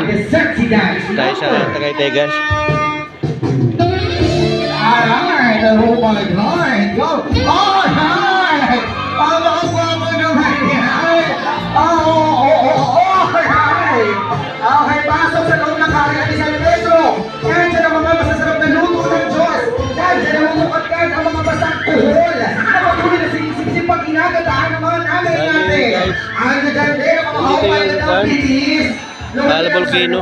ngayon. Tayo sa Tagaytay guys. Alright, oh my God, go! Alright! Napakagwapo naman yan! Alright! Okay, pasok sa loob ng kari at isang peso. Yan dyan ang mga masasarap na luto ng Diyos. Yan dyan ang lumukatkan ang mga basang kuhol. Napatuloy na sinisip pag inagataan ng mga nanay natin. Ang nagande ng mga hawal na ng bilis. Bala Volcano.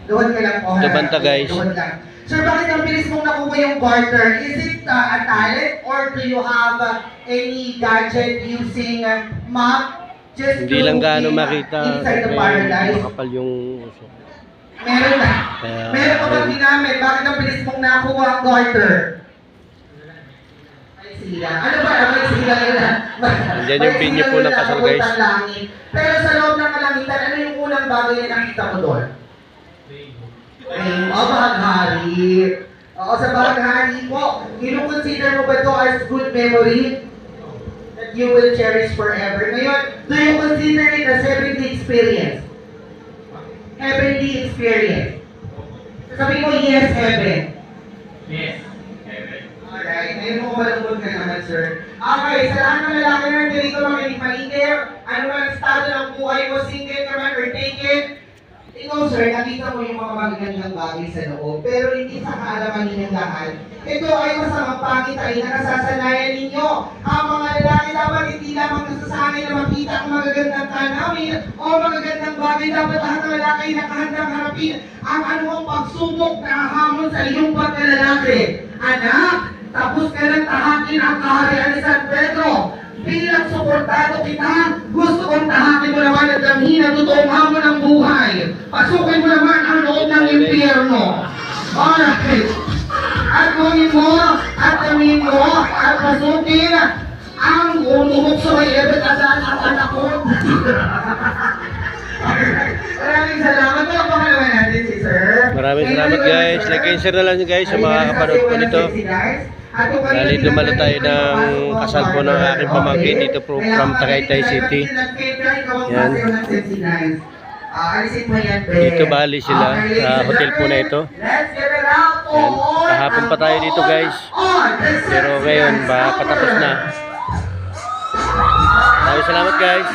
Luhod ka lang po. Labanta guys. Luhod lang. Sir, bakit ang bilis mong nakuha yung barter? Is it a talent or do you have any gadget using map? Just Hindi lang gaano makita. Inside the paradise? Makapal yung uso. Meron na. Kaya, Meron ka bang ginamit? Bakit ang bilis mong nakuha ang garter? May sila. Ano ba? May sila nila. Andyan yung pinyo po ng kasal guys. Pero sa loob ng kalangitan, ano yung unang bagay na nakita mo doon? Bahaghari. Oo, sa bahaghari po, kinukonsider mo ba ito as good memory that you will cherish forever? Ngayon, do you consider it as heavenly experience? Heavenly experience. Sabi mo, yes, heaven. Yes, heaven. Alright, ngayon mo malungkot ka naman, sir. Okay, sa lahat ng lalaki na dito makinig maligaya, ano man ang estado ng buhay mo, single ka man or taken, ikaw, sir, nakita mo yung mga magagandang bagay sa loob, pero hindi sa kaalaman ninyong lahat. Ito ay masamang pangitay na nasasanayan ninyo. Ang mga lalaki dapat hindi lamang nasasanay na makita ang magagandang tanawin o magagandang bagay. Dapat lahat ng lalaki ay nakahandang harapin ang anumang pagsubok na hamon sa iyong pagkalalaki. Anak, tapos ka nang tahakin ang kaharian ni San Pedro. Bilang suportado kita, gusto kong tahakin mo naman at damhin ang totoong hamon ng buhay. Pasukin mo naman ang loob ng impyerno. Alright. At gawin mo, at damhin mo, at pasukin ang umuhok sa may ebetasan at anakot. Maraming salamat. Ito ang pangalaman natin si Sir. Maraming salamat guys. Like and share na lang guys sa mga kapanood ko nito. Dali dumalo tayo ng kasal po ng aking pamangkin dito from Tagaytay City. Yan. Dito bali sila sa hotel po na ito. Yan. Kahapon pa tayo dito guys. Pero ngayon patapos na. Maraming salamat guys.